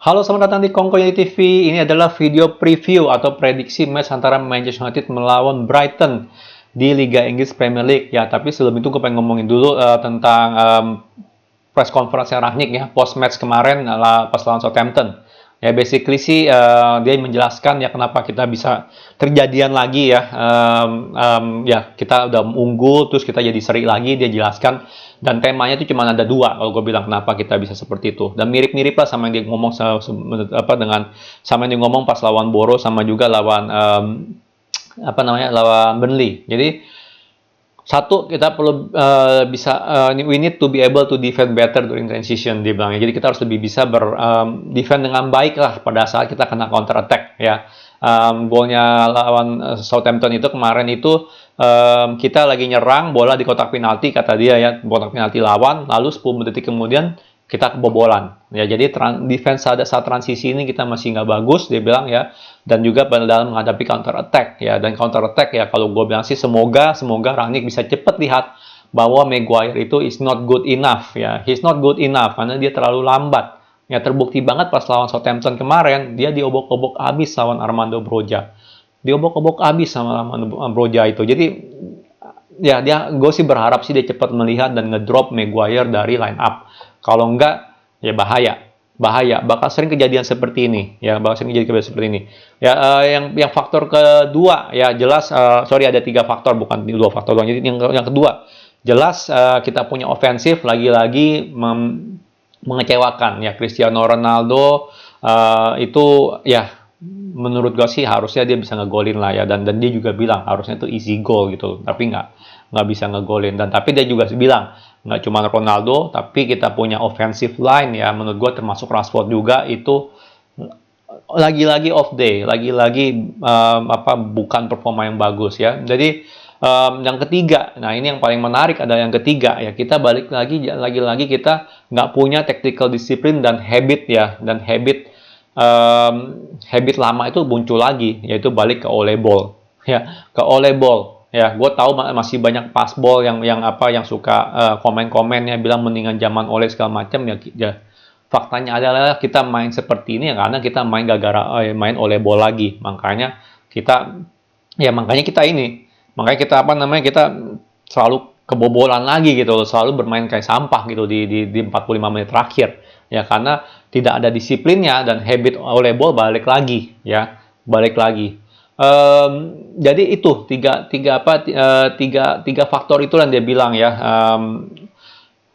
Halo, selamat datang di Kongkoy TV. Ini adalah video preview atau prediksi match antara Manchester United melawan Brighton di Liga Inggris Premier League. Ya, tapi sebelum itu gue pengen ngomongin dulu tentang press conference yang Rangnick ya, post match kemarin pas lawan Southampton. Ya, basically sih dia menjelaskan ya kenapa kita bisa terjadian lagi ya. Ya, kita udah unggul terus kita jadi seri lagi, dia jelaskan. Dan temanya itu cuma ada dua kalau gue bilang kenapa kita bisa seperti itu. Dan mirip-mirip lah sama yang dia ngomong sama yang dia ngomong pas lawan Boro sama juga lawan lawan Burnley. Jadi satu, kita perlu we need to be able to defend better during transition, dia bilang. Jadi kita harus lebih bisa defend dengan baik lah pada saat kita kena counter attack ya. Golnya lawan Southampton itu kemarin itu kita lagi nyerang bola di kotak penalti, kata dia ya, kotak penalti lawan, lalu 10 detik kemudian kita kebobolan ya. Jadi defense saat transisi ini kita masih nggak bagus, dia bilang ya. Dan juga dalam menghadapi counter attack ya. Dan counter attack ya, kalau gue bilang sih semoga Rangnick bisa cepat lihat bahwa Maguire itu is not good enough ya. He's not good enough karena dia terlalu lambat. Ya, terbukti banget pas lawan Southampton kemarin, dia diobok-obok abis lawan Armando Broja. Diobok-obok abis sama Armando Broja itu. Jadi ya gue sih berharap sih dia cepat melihat dan ngedrop Maguire dari line up. Kalau enggak ya bahaya, bakal sering kejadian seperti ini ya, ya. Yang faktor kedua ya, jelas ada 3 faktor, bukan 2 faktor doang. Jadi yang kedua, jelas kita punya ofensif lagi-lagi mengecewakan ya. Cristiano Ronaldo itu ya, menurut gue sih harusnya dia bisa ngegolin lah ya, dan dia juga bilang harusnya itu easy goal gitu, tapi nggak bisa ngegolin. Dan tapi dia juga bilang nggak cuma Ronaldo, tapi kita punya offensive line ya, menurut gue termasuk Rashford juga itu lagi-lagi off day, lagi-lagi bukan performa yang bagus ya. Jadi yang ketiga, nah ini yang paling menarik adalah yang ketiga ya, kita balik lagi kita nggak punya tactical discipline dan habit ya, dan habit lama itu muncul lagi, yaitu balik ke Ole Ball ya, ya. Gue tahu masih banyak passball yang suka komen-komennya bilang mendingan zaman Ole segala macam ya. Faktanya adalah kita main seperti ini ya karena kita main main Ole Ball lagi. Makanya kita kita selalu kebobolan lagi gitu loh, selalu bermain kayak sampah gitu di 45 menit terakhir ya, karena tidak ada disiplinnya dan habit Ole Ball balik lagi. Jadi itu tiga faktor itu yang dia bilang ya.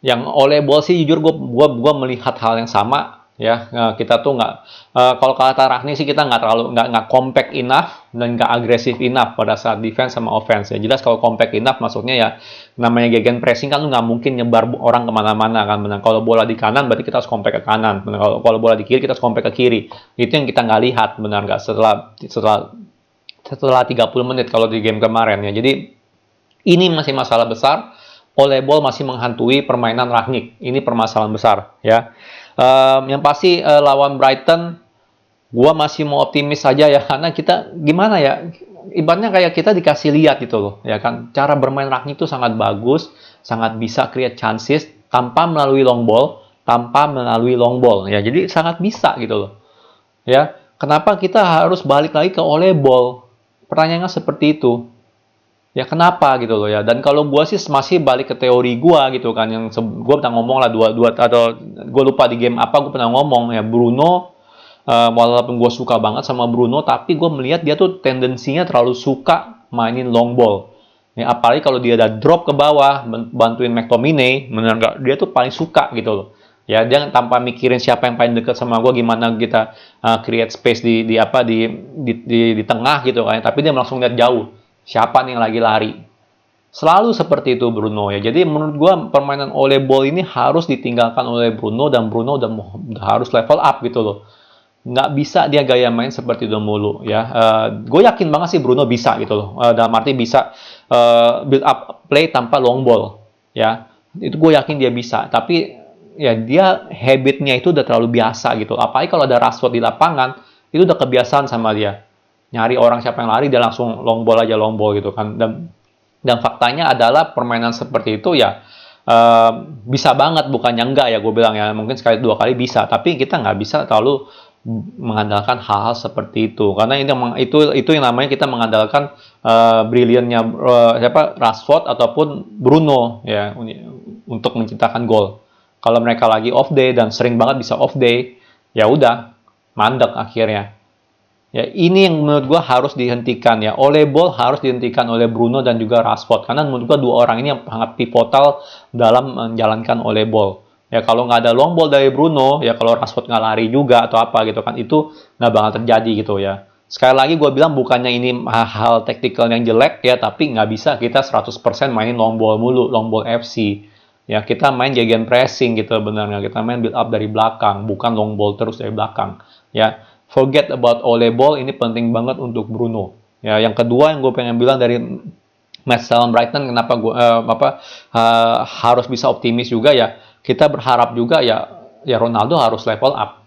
Yang Ole Ball sih jujur gue melihat hal yang sama ya. Kita tuh kalau kata Rangnick sih kita nggak compact enough dan nggak agresif enough pada saat defense sama offense ya. Jelas kalau compact enough maksudnya ya namanya gegen pressing kan lu nggak mungkin nyebar orang kemana-mana kan. Benar, kalau bola di kanan berarti kita harus compact ke kanan. Benar, kalau bola di kiri kita harus compact ke kiri. Itu yang kita nggak lihat, benar nggak, setelah 30 menit kalau di game kemarin ya. Jadi ini masih masalah besar. Ole Ball masih menghantui permainan Rangnick. Ini permasalahan besar ya. Yang pasti lawan Brighton, gue masih mau optimis saja ya, karena kita gimana ya, ibaratnya kayak kita dikasih lihat gitu loh ya kan, cara bermain Rangnick itu sangat bagus, sangat bisa create chances tanpa melalui long ball ya. Jadi sangat bisa gitu loh ya. Kenapa kita harus balik lagi ke Ole Ball? Pertanyaannya seperti itu. Ya kenapa gitu loh ya. Dan kalau gue sih masih balik ke teori gue gitu kan, yang gue pernah ngomong lah dua atau gue lupa di game apa, gue pernah ngomong ya, Bruno walaupun gue suka banget sama Bruno, tapi gue melihat dia tuh tendensinya terlalu suka mainin long ball ya, apalagi kalau dia ada drop ke bawah bantuin McTominay, dia tuh paling suka gitu loh ya. Dia tanpa mikirin siapa yang paling dekat sama gue, gimana kita create space di tengah gitu kan, tapi dia langsung lihat jauh siapa nih yang lagi lari. Selalu seperti itu Bruno ya. Jadi menurut gue permainan Ole Ball ini harus ditinggalkan oleh Bruno, dan Bruno udah harus level up gitu loh. Nggak bisa dia gaya main seperti itu mulu ya. Gue yakin banget sih Bruno bisa gitu loh. Dalam arti bisa build up play tanpa long ball ya. Itu gue yakin dia bisa. Tapi ya dia habitnya itu udah terlalu biasa gitu. Apalagi kalau ada Rashford di lapangan, itu udah kebiasaan sama dia. Nyari orang siapa yang lari, dia langsung long ball gitu kan. Dan faktanya adalah permainan seperti itu ya bisa banget, bukannya enggak ya, gue bilang ya, mungkin sekali dua kali bisa, tapi kita nggak bisa terlalu mengandalkan hal-hal seperti itu, karena itu yang namanya kita mengandalkan brilliantnya siapa, Rashford ataupun Bruno ya untuk menciptakan gol. Kalau mereka lagi off day dan sering banget bisa off day, ya udah mandek akhirnya. Ya, ini yang menurut gua harus dihentikan ya. Oleh ball harus dihentikan oleh Bruno dan juga Rashford. Karena menurut gua dua orang ini yang sangat pivotal dalam menjalankan oleh ball. Ya kalau nggak ada long ball dari Bruno, ya kalau Rashford nggak lari juga atau apa gitu kan, itu nggak bakal terjadi gitu ya. Sekali lagi gue bilang bukannya ini hal taktikal yang jelek ya, tapi nggak bisa kita 100% mainin long ball mulu, long ball FC. Ya kita main gegen pressing gitu benernya, kita main build up dari belakang, bukan long ball terus dari belakang. Ya, forget about Ole ball, ini penting banget untuk Bruno. Ya, yang kedua yang gue pengen bilang dari match lawan Brighton, kenapa gue harus bisa optimis juga ya. Kita berharap juga ya Ronaldo harus level up.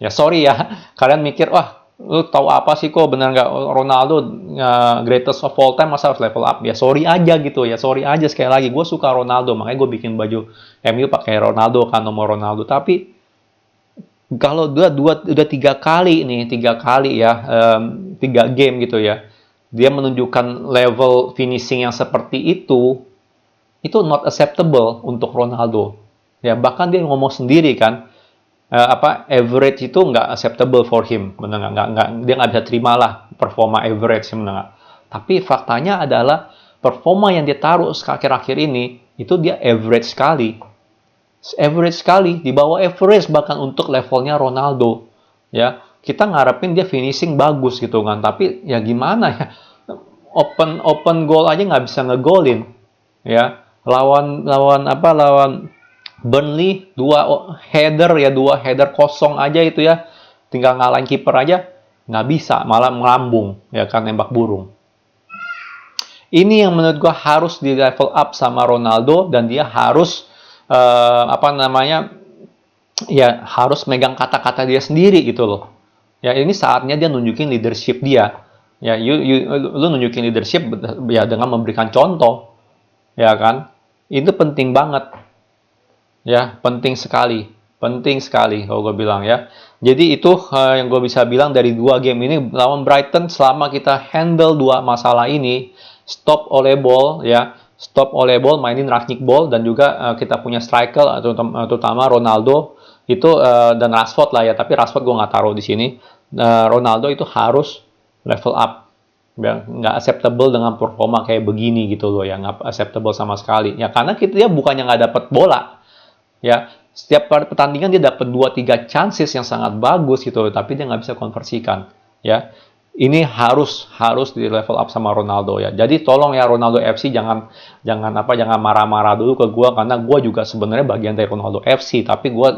Ya sorry ya, kalian mikir wah lu tahu apa sih kok, bener nggak Ronaldo greatest of all time masa harus level up? Ya sorry aja gitu ya, sorry aja sekali lagi. Gue suka Ronaldo, makanya gue bikin baju MU pakai Ronaldo kan, nomor Ronaldo. Tapi kalau udah tiga kali ya, 3 game gitu ya, dia menunjukkan level finishing yang seperti itu not acceptable untuk Ronaldo. Ya bahkan dia ngomong sendiri kan, average itu nggak acceptable for him, benar nggak, dia nggak bisa terima lah performa average sebenarnya. Tapi faktanya adalah performa yang dia taruh akhir-akhir ini itu dia average sekali, di bawah average bahkan untuk levelnya Ronaldo. Ya, kita ngarepin dia finishing bagus gitu kan, tapi ya gimana ya, open goal aja nggak bisa ngegolin. Ya, lawan Burnley dua header kosong aja itu ya, tinggal ngalahin kiper aja nggak bisa, malah melambung ya kan, nembak burung. Ini yang menurut gua harus di level up sama Ronaldo, dan dia harus ya harus megang kata-kata dia sendiri gitu loh. Ya ini saatnya dia nunjukin leadership dia. Ya lu nunjukin leadership ya dengan memberikan contoh, ya kan? Itu penting banget. Ya, penting sekali kalau gue bilang ya. Jadi itu yang gue bisa bilang dari 2 game ini lawan Brighton. Selama kita handle 2 masalah ini, stop oleh ball ya, stop oleh ball, mainin Rangnick ball, dan juga kita punya striker terutama Ronaldo itu dan Rashford lah ya. Tapi Rashford gue nggak taruh di sini. Ronaldo itu harus level up. Ya, nggak acceptable dengan performa kayak begini gitu loh ya, nggak acceptable sama sekali ya, karena dia bukannya nggak dapat bola ya, setiap pertandingan dia dapat 2-3 chances yang sangat bagus gitu, tapi dia nggak bisa konversikan ya. Ini harus di level up sama Ronaldo ya. Jadi tolong ya Ronaldo FC, jangan marah-marah dulu ke gua, karena gua juga sebenarnya bagian dari Ronaldo FC, tapi gua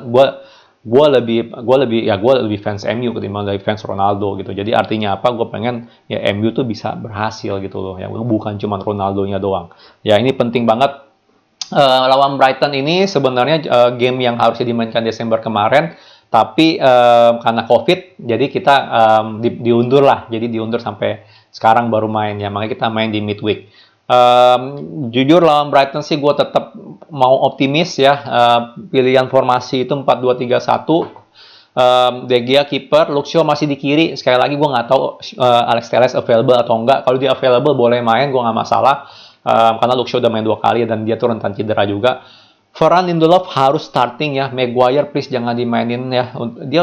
lebih fans MU ketimbang dari fans Ronaldo gitu. Jadi artinya apa? Gua pengen ya MU tuh bisa berhasil gitu loh ya, bukan cuma Ronaldonya doang. Ya ini penting banget. Lawan Brighton ini sebenarnya game yang harusnya dimainkan Desember kemarin, tapi karena COVID, jadi kita diundur lah. Jadi diundur sampai sekarang baru main ya. Makanya kita main di midweek. Jujur lawan Brighton sih gue tetap mau optimis ya. Pilihan formasi itu 4-2-3-1. De Gea kiper, Luke Shaw masih di kiri. Sekali lagi gue nggak tahu Alex Telles available atau enggak. Kalau dia available boleh main, gue nggak masalah. Karena Luke Shaw udah main 2 kali dan dia tuh rentan cedera juga. Varane, Lindelof harus starting ya. Maguire please jangan dimainin ya. Dia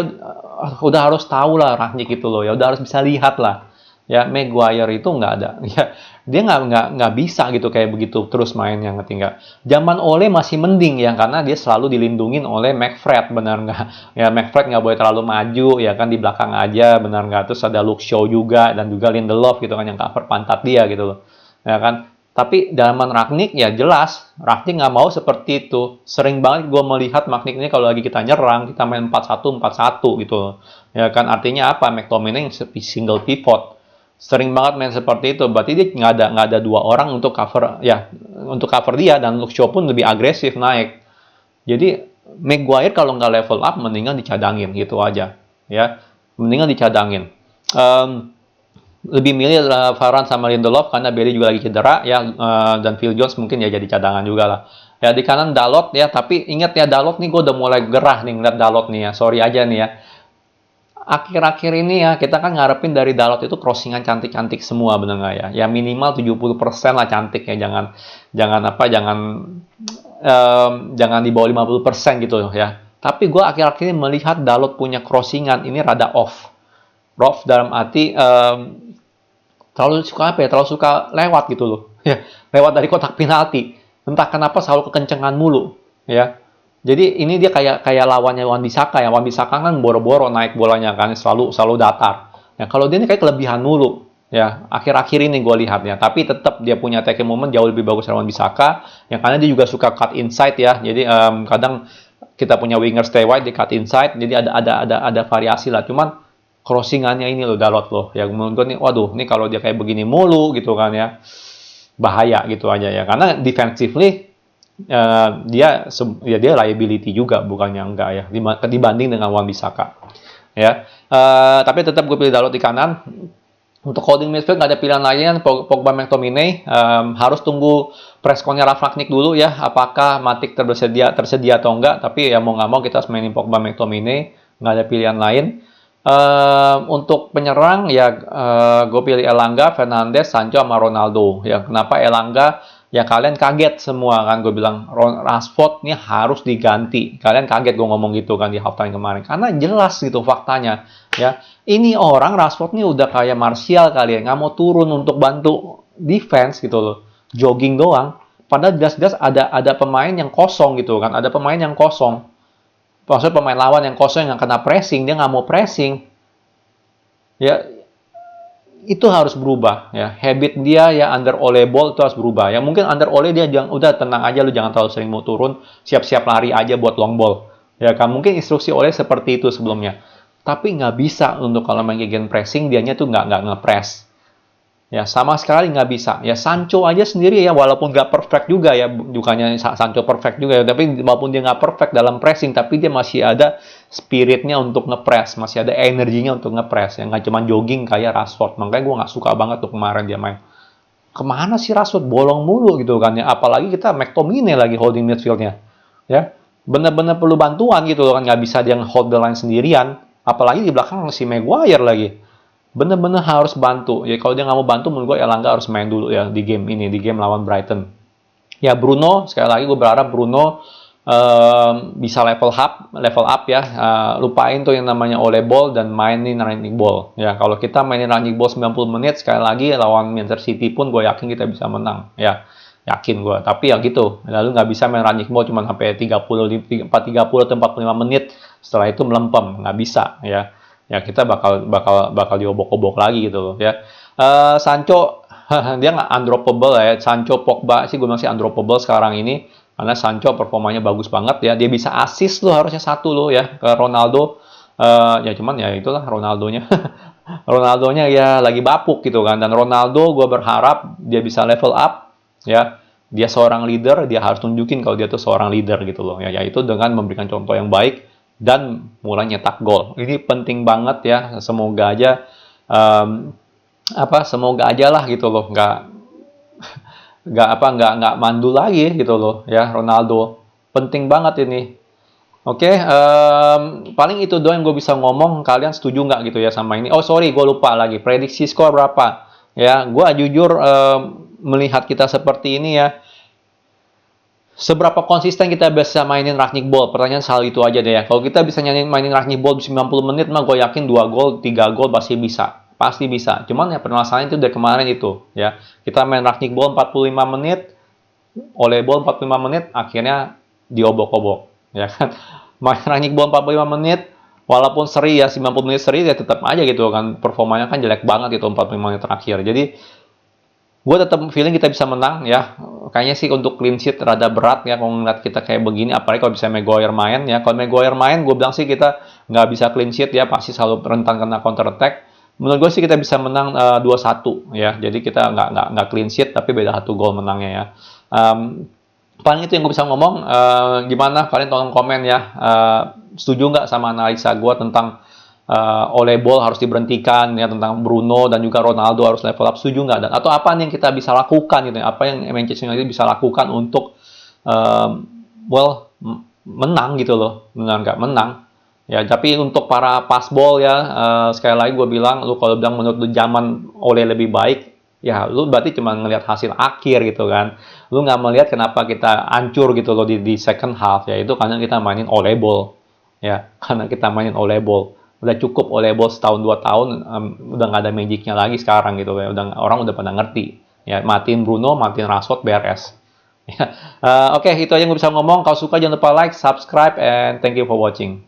udah harus tahu lah Rangnick itu loh ya. Udah harus bisa lihat lah. Ya Maguire itu nggak ada. Ya dia nggak bisa gitu kayak begitu terus mainnya, ngerti nggak? Zaman Ole masih mending ya, karena dia selalu dilindungin oleh McFred, benar nggak? Ya McFred nggak boleh terlalu maju ya kan, di belakang aja, benar nggak? Terus ada Luke Shaw juga dan juga Lindelof gitu kan yang cover pantat dia gitu loh. Ya kan? Tapi zaman Rangnick ya jelas, Rangnick nggak mau seperti itu. Sering banget gue melihat Rangnick ini kalau lagi kita nyerang, kita main 4-1-4-1 gitu. Ya kan, artinya apa? McTominay single pivot. Sering banget main seperti itu. Berarti dia nggak ada 2 orang untuk cover ya, untuk cover dia, dan Luke Shaw pun lebih agresif naik. Jadi Maguire kalau nggak level up mendingan dicadangin gitu aja. Ya, mendingan dicadangin. Lebih milih Varane sama Lindelof karena Bailey juga lagi cedera ya, dan Phil Jones mungkin ya jadi cadangan juga lah. Ya di kanan Dalot ya, tapi ingat ya Dalot nih gue udah mulai gerah nih ngeliat Dalot nih ya. Sorry aja nih ya. Akhir-akhir ini ya kita kan ngarepin dari Dalot itu crossingan cantik-cantik semua, bener nggak ya? Ya minimal 70% lah cantik ya, jangan jangan apa jangan jangan di bawah 50% gitu ya. Tapi gue akhir-akhir ini melihat Dalot punya crossingan ini rada off. Off dalam arti terlalu suka apa ya? Terlalu suka lewat gitu loh. Ya, lewat dari kotak penalti. Entah kenapa selalu kekencengan mulu, ya. Jadi ini dia kayak lawannya Wan-Bissaka ya. Wan-Bissaka kan boro-boro naik bolanya kan, selalu datar. Ya kalau dia ini kayak kelebihan mulu. Ya, akhir-akhir ini gue lihat ya. Tapi tetap dia punya tackle moment jauh lebih bagus dari Wan-Bissaka. Yang karena dia juga suka cut inside ya. Jadi kadang kita punya winger stay wide di cut inside. Jadi ada variasi lah. Cuman crossingannya ini loh Dalot loh. Ya menurut gue nih, waduh, nih kalau dia kayak begini mulu gitu kan ya. Bahaya gitu aja ya. Karena defensively dia liability juga, bukannya enggak ya, dibanding dengan Wan-Bissaka ya. Tapi tetap gue pilih Dalot di kanan. Untuk holding midfield nggak ada pilihan lain, Pogba, McTominay. Harus tunggu pressconnya Rangnick dulu ya, apakah Matic tersedia atau enggak. Tapi ya mau nggak mau kita harus mainin Pogba, McTominay, nggak ada pilihan lain. Untuk penyerang ya gue pilih Elanga, Fernandes, Sancho sama Ronaldo ya. Kenapa Elanga? Ya kalian kaget semua kan, gue bilang Rashford nih harus diganti. Kalian kaget gue ngomong gitu kan di halftime kemarin, karena jelas gitu faktanya ya. Ini orang Rashford nih udah kayak Martial kali ya, nggak mau turun untuk bantu defense gitu loh, jogging doang. Padahal jelas-jelas ada pemain yang kosong gitu kan, ada pemain yang kosong. Maksudnya pemain lawan yang kosong yang kena pressing, dia nggak mau pressing. Ya itu harus berubah ya, habit dia ya under Ole ball itu harus berubah ya. Mungkin under Ole dia udah tenang aja, lu jangan terlalu sering mau turun, siap-siap lari aja buat long ball ya kan. Mungkin instruksi Ole seperti itu sebelumnya, tapi nggak bisa untuk kalau main gegen pressing dianya tuh nggak nge-press ya, sama sekali nggak bisa ya. Sancho aja sendiri ya, walaupun nggak perfect juga ya, bukannya Sancho perfect juga ya, tapi walaupun dia nggak perfect dalam pressing, tapi dia masih ada spiritnya untuk nge-press, masih ada energinya untuk nge-press ya, nggak cuma jogging kayak Rashford. Makanya gue nggak suka banget tuh kemarin dia main. Kemana sih Rashford, bolong mulu gitu kan ya, apalagi kita McTominay lagi holding midfieldnya ya, bener-bener perlu bantuan gitu loh kan, nggak bisa dia hold the line sendirian, apalagi di belakang si Maguire lagi. Bener-bener harus bantu ya. Kalau dia nggak mau bantu, menurut gue Elanga harus main dulu ya di game ini, di game lawan Brighton ya. Bruno, sekali lagi gue berharap Bruno bisa level up ya. Lupain tuh yang namanya Ole ball dan mainin running ball ya. Kalau kita mainin running ball 90 menit sekali lagi lawan Manchester City pun gue yakin kita bisa menang ya, yakin gue. Tapi ya gitu, lalu nggak bisa main running ball cuma sampai 30 atau 45 menit, setelah itu melempem, nggak bisa ya. Ya kita bakal diobok-obok lagi gitu loh ya. Sancho dia nggak undroppable ya. Sancho, Pogba sih gue masih undroppable sekarang ini, karena Sancho performanya bagus banget ya. Dia bisa assist loh, harusnya satu loh ya ke Ronaldo. Ya cuman ya itulah Ronaldonya. Ronaldonya ya lagi bapuk gitu kan. Dan Ronaldo gue berharap dia bisa level up ya. Dia seorang leader, dia harus tunjukin kalau dia tuh seorang leader gitu loh ya. Yaitu dengan memberikan contoh yang baik dan mulai nyetak gol. Ini penting banget ya. Semoga aja semoga aja lah gitu loh, nggak mandul lagi gitu loh ya Ronaldo. Penting banget ini. Oke, paling itu doang yang gue bisa ngomong. Kalian setuju nggak gitu ya sama ini? Oh sorry, gue lupa lagi. Prediksi skor berapa? Ya, gue jujur melihat kita seperti ini ya. Seberapa konsisten kita bisa mainin Rangnick ball? Pertanyaan soal itu aja deh ya. Kalau kita bisa mainin Rangnick ball 90 menit mah gue yakin 2 gol, 3 gol pasti bisa. Pasti bisa. Cuman ya permasalahan itu dari kemarin itu ya. Kita main Rangnick ball 45 menit, Ole ball 45 menit, akhirnya diobok-obok ya kan. Main Rangnick ball 45 menit, walaupun seri ya 90 menit seri ya tetap aja gitu kan. Performanya kan jelek banget itu 45 menit terakhir. Jadi gue tetap feeling kita bisa menang ya. Kayaknya sih untuk clean sheet rada berat ya kalau ngeliat kita kayak begini, apalagi kalau bisa Maguire main ya. Kalau Maguire main, gue bilang sih kita nggak bisa clean sheet ya, pasti selalu rentan kena counter attack. Menurut gue sih kita bisa menang 2-1 ya. Jadi kita nggak clean sheet tapi beda 1 gol menangnya ya. Paling itu yang gue bisa ngomong. Gimana? Kalian tolong komen ya. Setuju nggak sama analisa gue tentang Ole ball harus diberhentikan ya, tentang Bruno dan juga Ronaldo harus level up? Setuju nggak? Dan atau apa nih yang kita bisa lakukan gitu ya? Apa yang Manchester United bisa lakukan untuk well, menang gitu loh, benar nggak menang. Ya, tapi untuk para passball ya, sekali lagi gue bilang, lu kalau bilang menurut lu zaman Ole lebih baik, ya lu berarti cuma ngelihat hasil akhir gitu kan. Lu nggak melihat kenapa kita hancur gitu loh di second half, ya itu karena kita mainin Ole ball. Ya, karena kita mainin Ole ball. Udah cukup Ole ball setahun 2 tahun, udah nggak ada magicnya lagi sekarang gitu ya. Orang udah pada ngerti. Ya, matiin Bruno, matiin Rashford, beres. Ya, oke, itu aja yang gue bisa ngomong. Kalau suka jangan lupa like, subscribe, and thank you for watching.